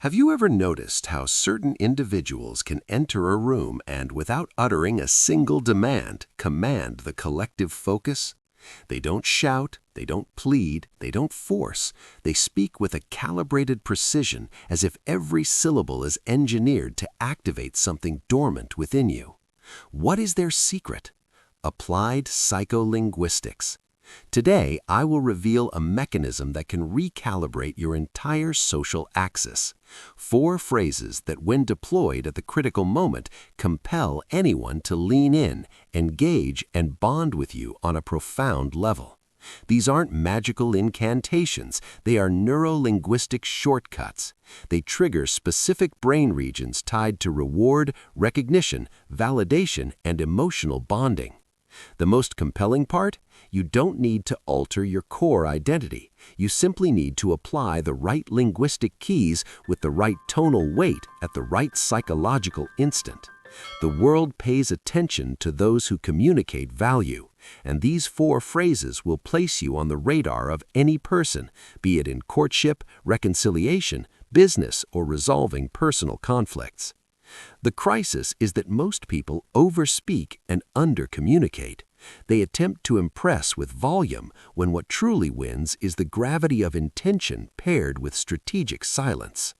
Have you ever noticed how certain individuals can enter a room and, without uttering a single demand, command the collective focus? They don't shout, they don't plead, they don't force. They speak with a calibrated precision, as if every syllable is engineered to activate something dormant within you. What is their secret? Applied psycholinguistics. Today, I will reveal a mechanism that can recalibrate your entire social axis. 4 phrases that, when deployed at the critical moment, compel anyone to lean in, engage, and bond with you on a profound level. These aren't magical incantations, they are neuro-linguistic shortcuts. They trigger specific brain regions tied to reward, recognition, validation, and emotional bonding. The most compelling part? You don't need to alter your core identity. You simply need to apply the right linguistic keys with the right tonal weight at the right psychological instant. The world pays attention to those who communicate value, and these 4 phrases will place you on the radar of any person, be it in courtship, reconciliation, business, or resolving personal conflicts. The crisis is that most people overspeak and undercommunicate. They attempt to impress with volume when what truly wins is the gravity of intention paired with strategic silence.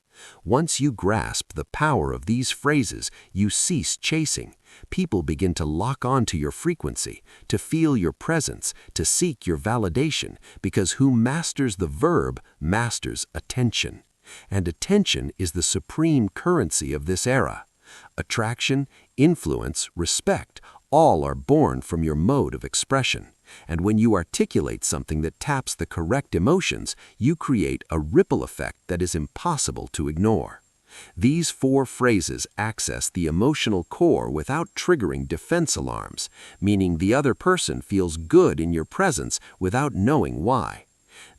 Once you grasp the power of these phrases, you cease chasing. People begin to lock onto your frequency, to feel your presence, to seek your validation, because who masters the verb masters attention. And attention is the supreme currency of this era. Attraction, influence, respect, all are born from your mode of expression. And when you articulate something that taps the correct emotions, you create a ripple effect that is impossible to ignore. These 4 phrases access the emotional core without triggering defense alarms, meaning the other person feels good in your presence without knowing why.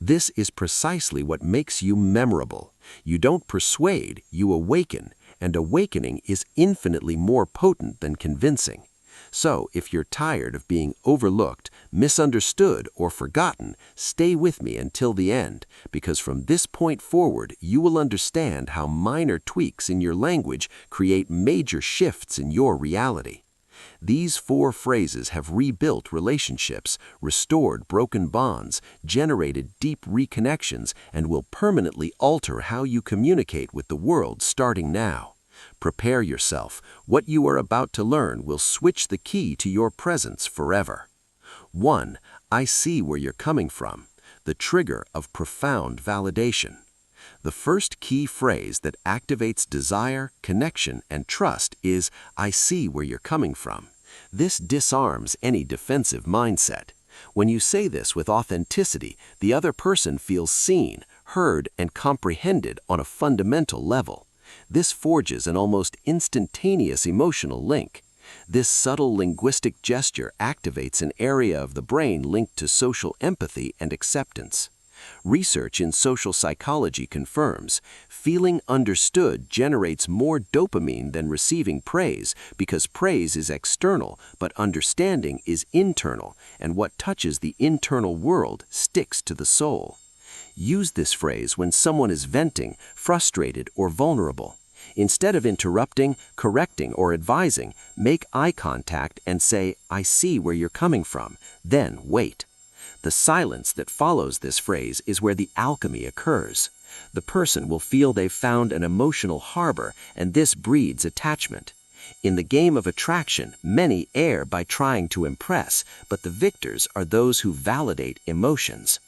This is precisely what makes you memorable. You don't persuade, you awaken, and awakening is infinitely more potent than convincing. So, if you're tired of being overlooked, misunderstood, or forgotten, stay with me until the end, because from this point forward, you will understand how minor tweaks in your language create major shifts in your reality. These 4 phrases have rebuilt relationships, restored broken bonds, generated deep reconnections, and will permanently alter how you communicate with the world starting now. Prepare yourself. What you are about to learn will switch the key to your presence forever. 1. I see where you're coming from. The trigger of profound validation. The first key phrase that activates desire, connection, and trust is, I see where you're coming from. This disarms any defensive mindset. When you say this with authenticity, the other person feels seen, heard, and comprehended on a fundamental level. This forges an almost instantaneous emotional link. This subtle linguistic gesture activates an area of the brain linked to social empathy and acceptance. Research in social psychology confirms feeling understood generates more dopamine than receiving praise because praise is external, but understanding is internal, and what touches the internal world sticks to the soul. Use this phrase when someone is venting, frustrated, or vulnerable. Instead of interrupting, correcting, or advising, make eye contact and say, I see where you're coming from. Then wait. The silence that follows this phrase is where the alchemy occurs. The person will feel they've found an emotional harbor, and this breeds attachment. In the game of attraction, many err by trying to impress, but the victors are those who validate emotions.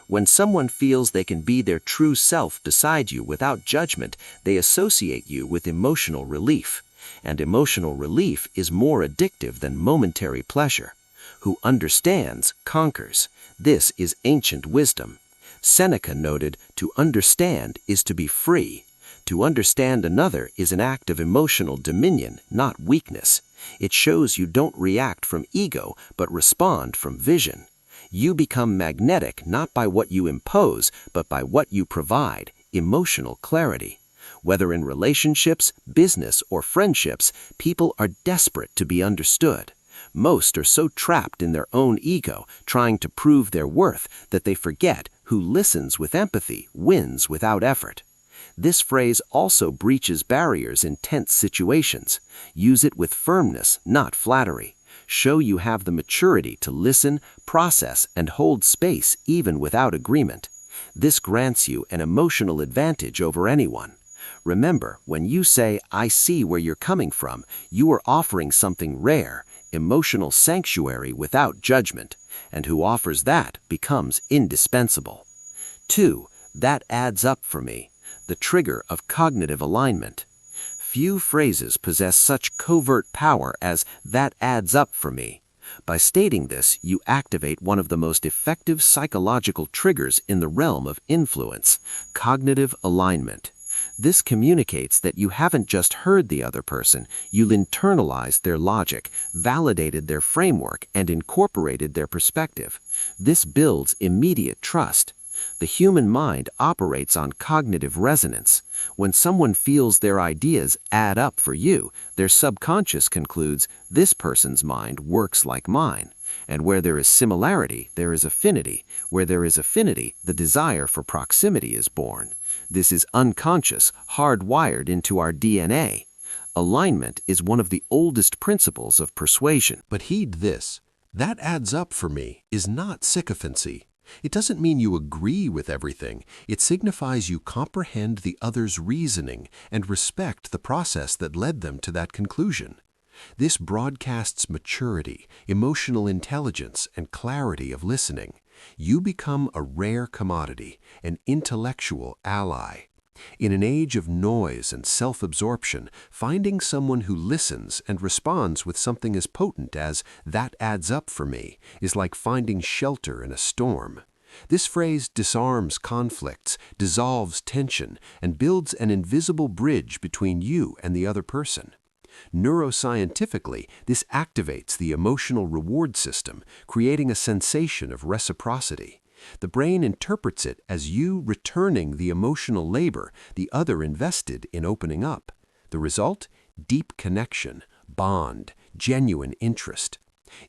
When someone feels they can be their true self beside you without judgment, they associate you with emotional relief. And emotional relief is more addictive than momentary pleasure. Who understands, conquers. This is ancient wisdom. Seneca noted, to understand is to be free. To understand another is an act of emotional dominion, not weakness. It shows you don't react from ego, but respond from vision. You become magnetic not by what you impose, but by what you provide, emotional clarity. Whether in relationships, business, or friendships, people are desperate to be understood. Most are so trapped in their own ego, trying to prove their worth, that they forget who listens with empathy wins without effort. This phrase also breaches barriers in tense situations. Use it with firmness, not flattery. Show you have the maturity to listen, process, and hold space even without agreement. This grants you an emotional advantage over anyone. Remember, when you say, "I see where you're coming from," you are offering something rare, emotional sanctuary without judgment, and who offers that becomes indispensable. 2. That adds up for me. The trigger of cognitive alignment. Few phrases possess such covert power as "that adds up for me." By stating this, you activate one of the most effective psychological triggers in the realm of influence, cognitive alignment. This communicates that you haven't just heard the other person, you've internalized their logic, validated their framework, and incorporated their perspective. This builds immediate trust. The human mind operates on cognitive resonance. When someone feels their ideas add up for you, their subconscious concludes, "This person's mind works like mine." And where there is similarity, there is affinity. Where there is affinity, the desire for proximity is born. This is unconscious, hardwired into our DNA. Alignment is one of the oldest principles of persuasion. But heed this, "that adds up for me" is not sycophancy. It doesn't mean you agree with everything. It signifies you comprehend the other's reasoning and respect the process that led them to that conclusion. This broadcasts maturity, emotional intelligence, and clarity of listening. You become a rare commodity, an intellectual ally. In an age of noise and self-absorption, finding someone who listens and responds with something as potent as "that adds up for me" is like finding shelter in a storm. This phrase disarms conflicts, dissolves tension, and builds an invisible bridge between you and the other person. Neuroscientifically, this activates the emotional reward system, creating a sensation of reciprocity. The brain interprets it as you returning the emotional labor the other invested in opening up. The result? Deep connection, bond, genuine interest.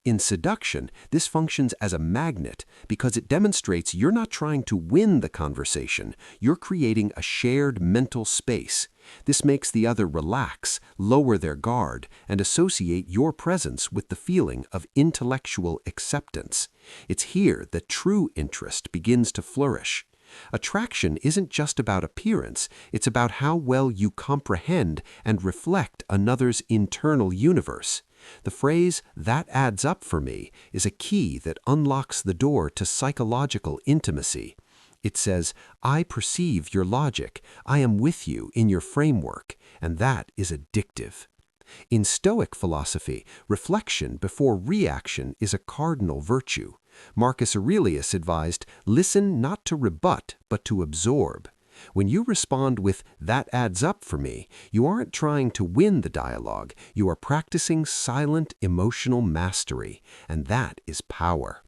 In seduction, this functions as a magnet because it demonstrates you're not trying to win the conversation, you're creating a shared mental space. This makes the other relax, lower their guard, and associate your presence with the feeling of intellectual acceptance. It's here that true interest begins to flourish. Attraction isn't just about appearance, it's about how well you comprehend and reflect another's internal universe. The phrase, "that adds up for me," is a key that unlocks the door to psychological intimacy. It says, "I perceive your logic, I am with you in your framework," and that is addictive. In Stoic philosophy, reflection before reaction is a cardinal virtue. Marcus Aurelius advised, "Listen not to rebut, but to absorb." When you respond with "that adds up for me," you aren't trying to win the dialogue, you are practicing silent emotional mastery, and that is power.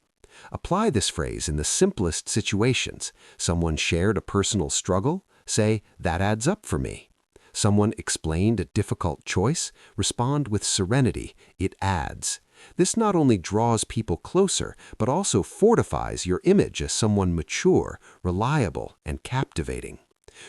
Apply this phrase in the simplest situations. Someone shared a personal struggle, say, "that adds up for me." Someone explained a difficult choice, respond with serenity, "it adds." This not only draws people closer, but also fortifies your image as someone mature, reliable, and captivating.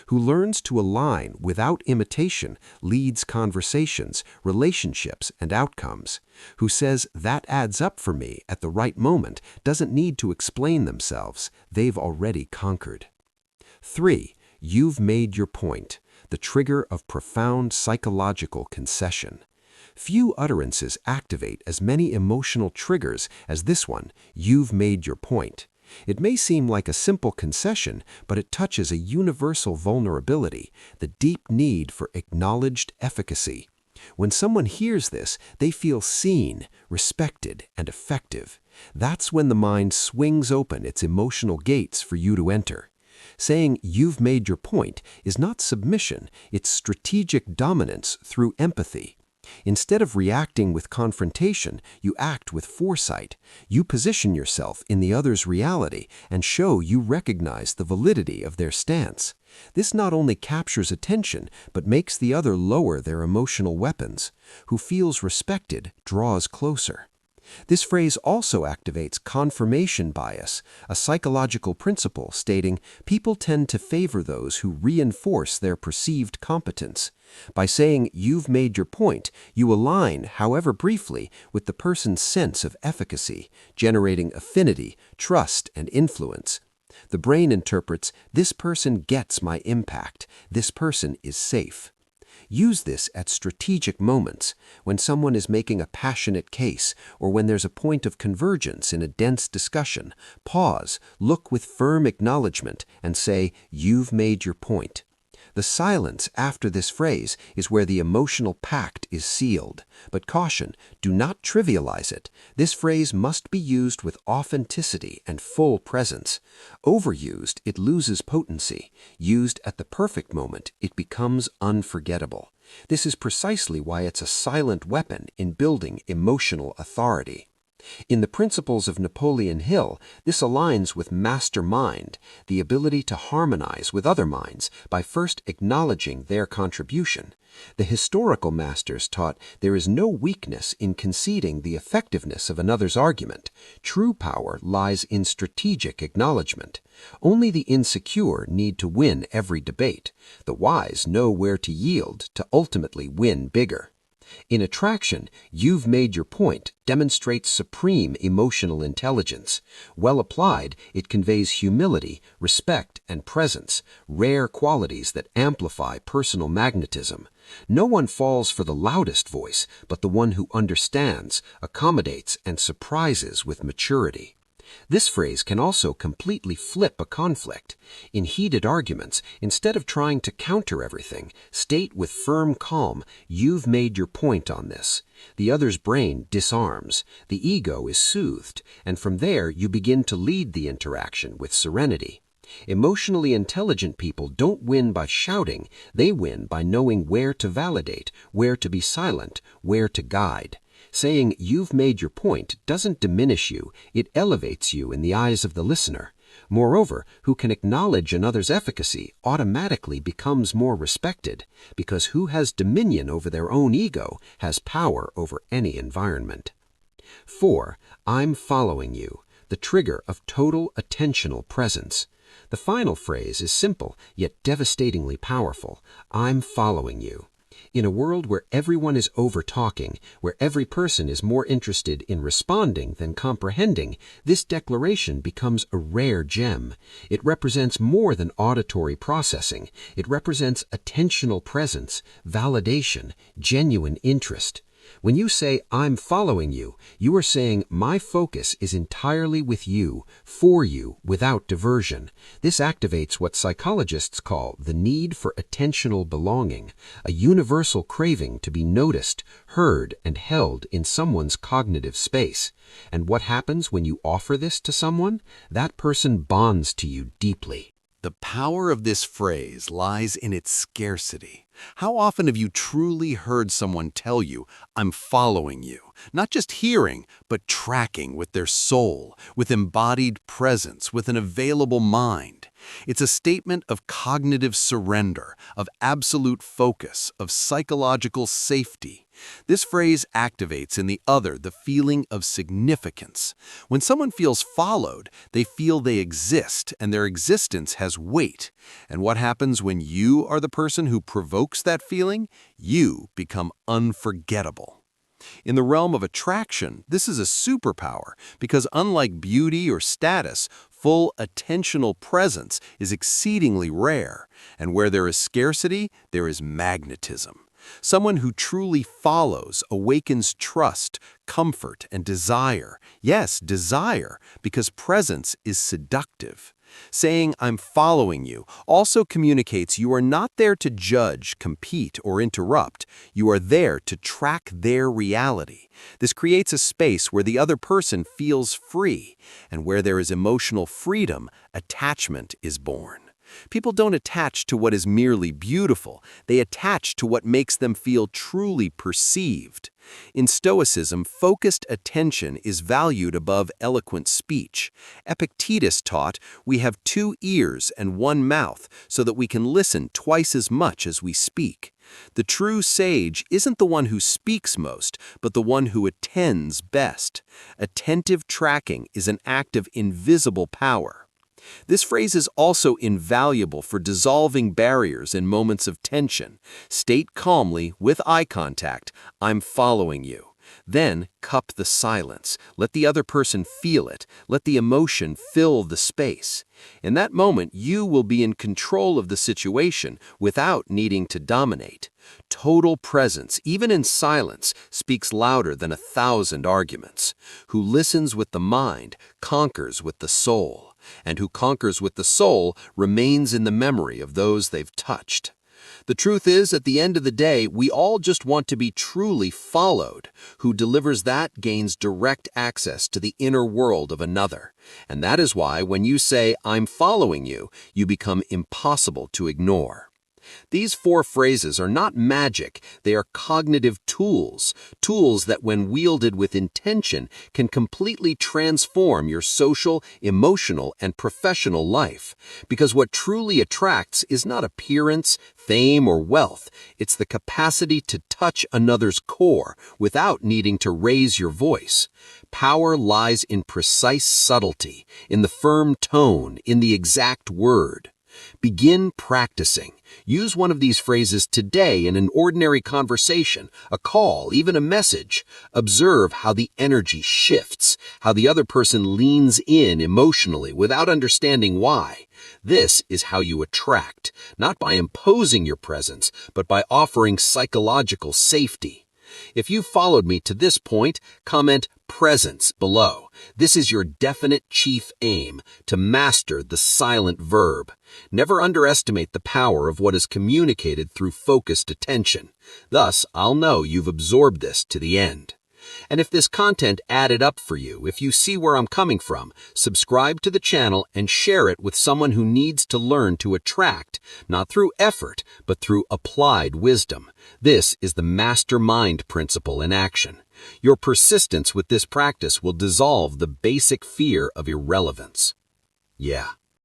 Who learns to align without imitation leads conversations, relationships, and outcomes. Who says, "that adds up for me" at the right moment doesn't need to explain themselves. They've already conquered. 3. You've made your point. The trigger of profound psychological concession. Few utterances activate as many emotional triggers as this one, "you've made your point." It may seem like a simple concession, but it touches a universal vulnerability, the deep need for acknowledged efficacy. When someone hears this, they feel seen, respected, and effective. That's when the mind swings open its emotional gates for you to enter. Saying "you've made your point" is not submission, it's strategic dominance through empathy. Instead of reacting with confrontation, you act with foresight. You position yourself in the other's reality and show you recognize the validity of their stance. This not only captures attention, but makes the other lower their emotional weapons. Who feels respected draws closer. This phrase also activates confirmation bias, a psychological principle stating people tend to favor those who reinforce their perceived competence. By saying you've made your point, you align, however briefly, with the person's sense of efficacy, generating affinity, trust, and influence. The brain interprets, this person gets my impact, this person is safe. Use this at strategic moments, when someone is making a passionate case or when there's a point of convergence in a dense discussion. Pause, look with firm acknowledgement, and say, you've made your point. The silence after this phrase is where the emotional pact is sealed. But caution, do not trivialize it. This phrase must be used with authenticity and full presence. Overused, it loses potency. Used at the perfect moment, it becomes unforgettable. This is precisely why it's a silent weapon in building emotional authority. In the Principles of Napoleon Hill, this aligns with mastermind, the ability to harmonize with other minds by first acknowledging their contribution. The historical masters taught there is no weakness in conceding the effectiveness of another's argument. True power lies in strategic acknowledgement. Only the insecure need to win every debate. The wise know where to yield to ultimately win bigger. In attraction, you've made your point demonstrates supreme emotional intelligence. Well applied, it conveys humility, respect, and presence, rare qualities that amplify personal magnetism. No one falls for the loudest voice, but the one who understands, accommodates, and surprises with maturity. This phrase can also completely flip a conflict. In heated arguments, instead of trying to counter everything, state with firm calm, you've made your point on this. The other's brain disarms, the ego is soothed, and from there you begin to lead the interaction with serenity. Emotionally intelligent people don't win by shouting, they win by knowing where to validate, where to be silent, where to guide. Saying you've made your point doesn't diminish you, it elevates you in the eyes of the listener. Moreover, who can acknowledge another's efficacy automatically becomes more respected, because who has dominion over their own ego has power over any environment. 4. I'm following you, the trigger of total attentional presence. The final phrase is simple, yet devastatingly powerful. I'm following you. In a world where everyone is over-talking, where every person is more interested in responding than comprehending, this declaration becomes a rare gem. It represents more than auditory processing. It represents attentional presence, validation, genuine interest. When you say, I'm following you, you are saying, my focus is entirely with you, for you, without diversion. This activates what psychologists call the need for attentional belonging, a universal craving to be noticed, heard, and held in someone's cognitive space. And what happens when you offer this to someone? That person bonds to you deeply. The power of this phrase lies in its scarcity. How often have you truly heard someone tell you, I'm following you? Not just hearing, but tracking with their soul, with embodied presence, with an available mind. It's a statement of cognitive surrender, of absolute focus, of psychological safety. This phrase activates in the other the feeling of significance. When someone feels followed, they feel they exist, and their existence has weight. And what happens when you are the person who provokes that feeling? You become unforgettable. In the realm of attraction, this is a superpower because unlike beauty or status, full attentional presence is exceedingly rare, and where there is scarcity, there is magnetism. Someone who truly follows awakens trust, comfort, and desire. Yes, desire, because presence is seductive. Saying, I'm following you, also communicates you are not there to judge, compete, or interrupt. You are there to track their reality. This creates a space where the other person feels free, and where there is emotional freedom, attachment is born. People don't attach to what is merely beautiful. They attach to what makes them feel truly perceived. In Stoicism, focused attention is valued above eloquent speech. Epictetus taught, we have 2 ears and 1 mouth so that we can listen twice as much as we speak. The true sage isn't the one who speaks most, but the one who attends best. Attentive tracking is an act of invisible power. This phrase is also invaluable for dissolving barriers in moments of tension. State calmly, with eye contact, "I'm following you." Then cup the silence. Let the other person feel it. Let the emotion fill the space. In that moment, you will be in control of the situation without needing to dominate. Total presence, even in silence, speaks louder than 1,000 arguments. Who listens with the mind conquers with the soul, and who conquers with the soul remains in the memory of those they've touched. The truth is, at the end of the day, we all just want to be truly followed. Who delivers that gains direct access to the inner world of another. And that is why when you say, "I'm following you," you become impossible to ignore. These 4 phrases are not magic, they are cognitive tools that when wielded with intention can completely transform your social, emotional, and professional life. Because what truly attracts is not appearance, fame, or wealth, it's the capacity to touch another's core without needing to raise your voice. Power lies in precise subtlety, in the firm tone, in the exact word. Begin practicing. Use one of these phrases today in an ordinary conversation, a call, even a message. Observe how the energy shifts, how the other person leans in emotionally without understanding why. This is how you attract, not by imposing your presence, but by offering psychological safety. If you followed me to this point, comment "presence" below. This is your definite chief aim, to master the silent verb. Never underestimate the power of what is communicated through focused attention. Thus, I'll know you've absorbed this to the end. And if this content added up for you, if you see where I'm coming from, subscribe to the channel and share it with someone who needs to learn to attract, not through effort, but through applied wisdom. This is the mastermind principle in action. Your persistence with this practice will dissolve the basic fear of irrelevance. Yeah,